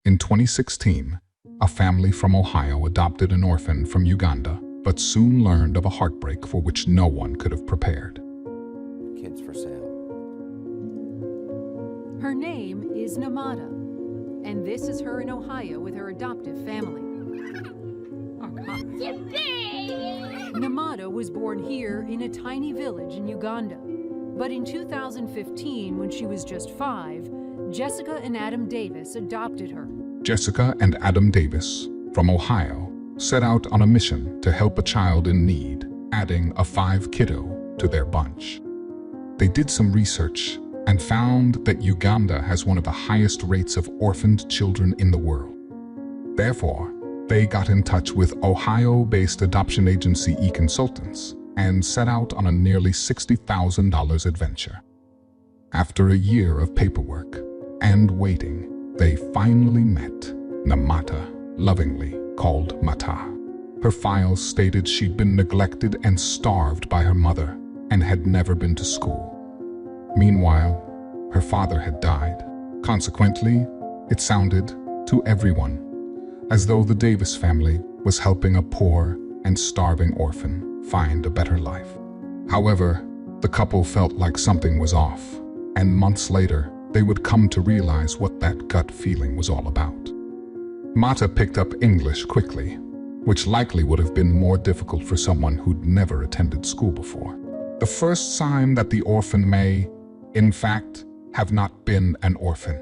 In 2016, a family from Ohio adopted an orphan from Uganda, but soon learned of a heartbreak for which no one could have prepared. Kids for sale. Her name is Namada, and this is her in Ohio with her adoptive family. Oh, God. Namada was born here in a tiny village in Uganda. But in 2015, when she was just 5, Jessica and Adam Davis adopted her. Jessica and Adam Davis, from Ohio, set out on a mission to help a child in need, adding a 5 kiddo to their bunch. They did some research and found that Uganda has one of the highest rates of orphaned children in the world. Therefore, they got in touch with Ohio-based adoption agency eConsultants and set out on a nearly $60,000 adventure. After a year of paperwork and waiting, they finally met Namata, lovingly called Mata. Her files stated she'd been neglected and starved by her mother and had never been to school. Meanwhile, her father had died. Consequently, it sounded to everyone as though the Davis family was helping a poor and starving orphan find a better life. However, the couple felt like something was off, and months later, they would come to realize what that gut feeling was all about. Mata picked up English quickly, which likely would have been more difficult for someone who'd never attended school before. The first sign that the orphan may, in fact, have not been an orphan.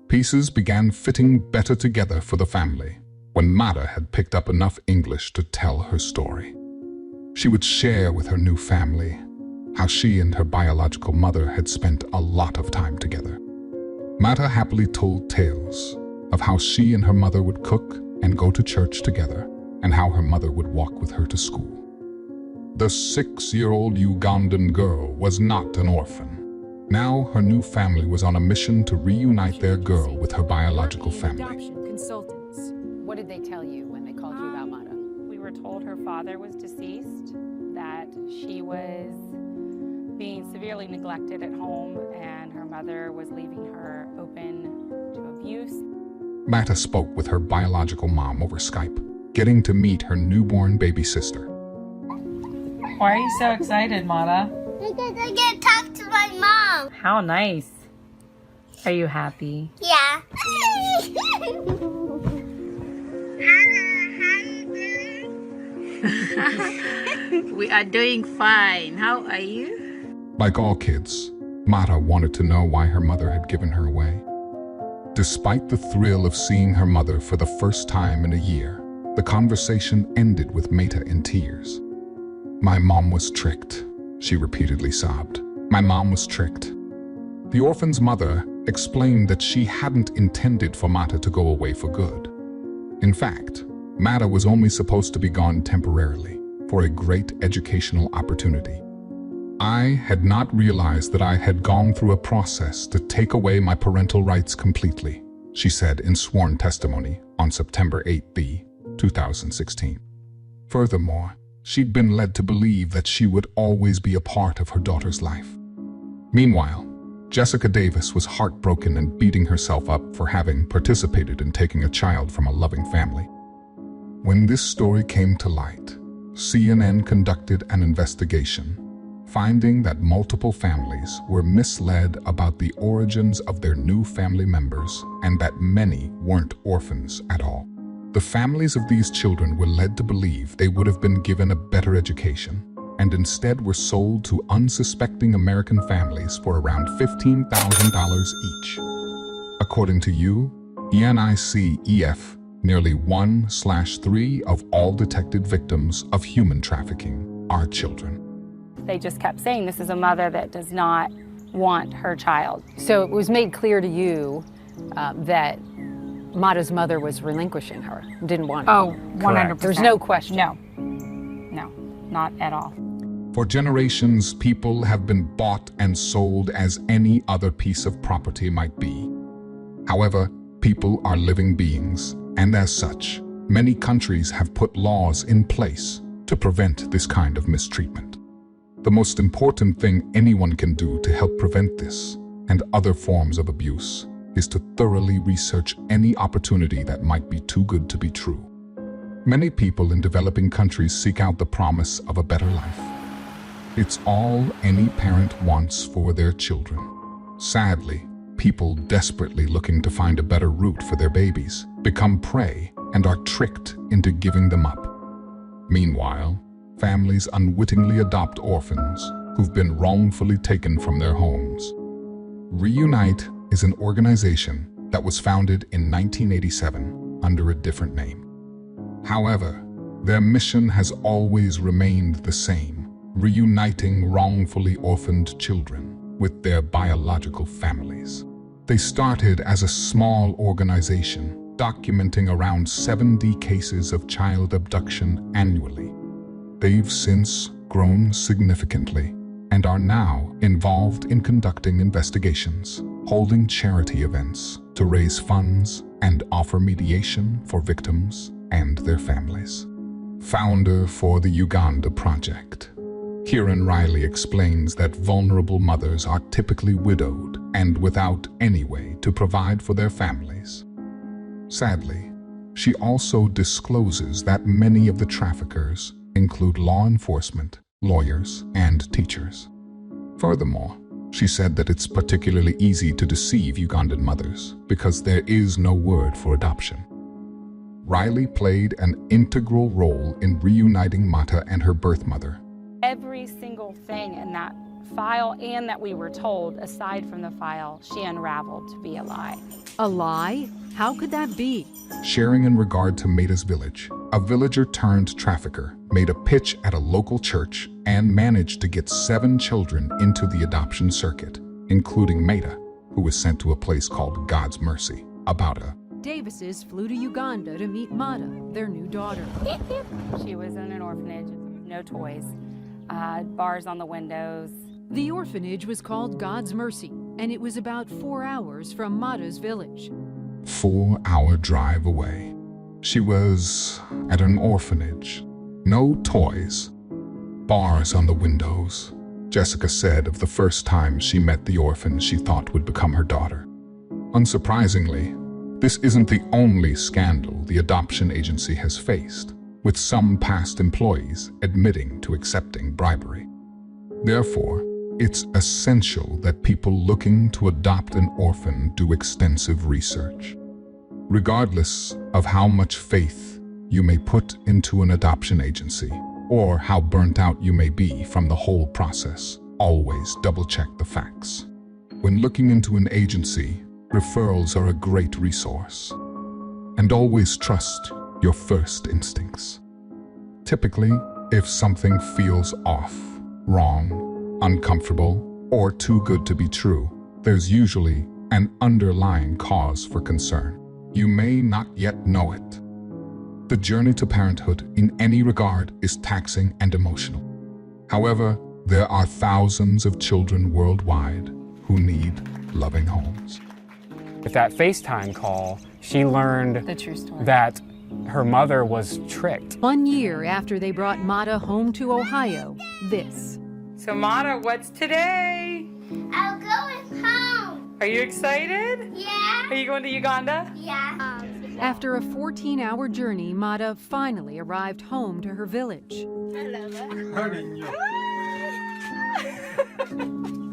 Pieces began fitting better together for the family when Mata had picked up enough English to tell her story. She would share with her new family how she and her biological mother had spent a lot of time together. Mata happily told tales of how she and her mother would cook and go to church together, and how her mother would walk with her to school. The 6-year-old Ugandan girl was not an orphan. Now her new family was on a mission to reunite their girl with her biological family. Adoption consultants. What did they tell you when they called you about Mata? We were told her father was deceased, that she was being severely neglected at home, and her mother was leaving her open to abuse. Mata spoke with her biological mom over Skype, getting to meet her newborn baby sister. Why are you so excited, Mata? Because I get to talk to my mom. How nice. Are you happy? Yeah. Hannah, how you doing? We are doing fine. How are you? Like all kids, Mata wanted to know why her mother had given her away. Despite the thrill of seeing her mother for the first time in a year, the conversation ended with Mata in tears. "My mom was tricked," she repeatedly sobbed. "My mom was tricked." The orphan's mother explained that she hadn't intended for Mata to go away for good. In fact, Mata was only supposed to be gone temporarily for a great educational opportunity. "I had not realized that I had gone through a process to take away my parental rights completely," she said in sworn testimony on September 8, 2016. Furthermore, she'd been led to believe that she would always be a part of her daughter's life. Meanwhile, Jessica Davis was heartbroken and beating herself up for having participated in taking a child from a loving family. When this story came to light, CNN conducted an investigation, finding that multiple families were misled about the origins of their new family members and that many weren't orphans at all. The families of these children were led to believe they would have been given a better education, and instead were sold to unsuspecting American families for around $15,000 each. According to UNICEF, nearly 1/3 of all detected victims of human trafficking are children. They just kept saying this is a mother that does not want her child. So it was made clear to you that Mata's mother was relinquishing her, didn't want her. Oh, 100%. There's no question. No, not at all. For generations, people have been bought and sold as any other piece of property might be. However, people are living beings, and as such, many countries have put laws in place to prevent this kind of mistreatment. The most important thing anyone can do to help prevent this and other forms of abuse is to thoroughly research any opportunity that might be too good to be true. Many people in developing countries seek out the promise of a better life. It's all any parent wants for their children. Sadly, people desperately looking to find a better route for their babies become prey and are tricked into giving them up. Meanwhile, families unwittingly adopt orphans who've been wrongfully taken from their homes. Reunite is an organization that was founded in 1987 under a different name. However, their mission has always remained the same, reuniting wrongfully orphaned children with their biological families. They started as a small organization, documenting around 70 cases of child abduction annually. They've since grown significantly and are now involved in conducting investigations, holding charity events to raise funds and offer mediation for victims and their families. Founder for the Uganda Project, Kieran Riley explains that vulnerable mothers are typically widowed and without any way to provide for their families. Sadly, she also discloses that many of the traffickers include law enforcement, lawyers, and teachers. Furthermore, she said that it's particularly easy to deceive Ugandan mothers because there is no word for adoption. Riley played an integral role in reuniting Mata and her birth mother. Every single thing in that file and that we were told, aside from the file, she unraveled to be a lie. A lie? How could that be? Sharing in regard to Mata's village, a villager turned trafficker made a pitch at a local church and managed to get 7 children into the adoption circuit, including Mata, who was sent to a place called God's Mercy, Abauta. Davises flew to Uganda to meet Mata, their new daughter. She was in an orphanage, no toys, bars on the windows. The orphanage was called God's Mercy, and it was about 4 hours from Mata's village. 4-hour drive away. She was at an orphanage. No toys. Bars on the windows. Jessica said of the first time she met the orphan she thought would become her daughter. Unsurprisingly, this isn't the only scandal the adoption agency has faced, with some past employees admitting to accepting bribery. Therefore, it's essential that people looking to adopt an orphan do extensive research. Regardless of how much faith you may put into an adoption agency, or how burnt out you may be from the whole process, always double-check the facts. When looking into an agency, referrals are a great resource. And always trust your first instincts. Typically, if something feels off, wrong, uncomfortable, or too good to be true, there's usually an underlying cause for concern. You may not yet know it. The journey to parenthood in any regard is taxing and emotional. However, there are thousands of children worldwide who need loving homes. With that FaceTime call, she learned The true story. that her mother was tricked. 1 year after they brought Mata home to Ohio, this. So Mata, what's today? I'm going home. Are you excited? Yeah. Are you going to Uganda? Yeah. After a 14-hour journey, Mata finally arrived home to her village. I love it.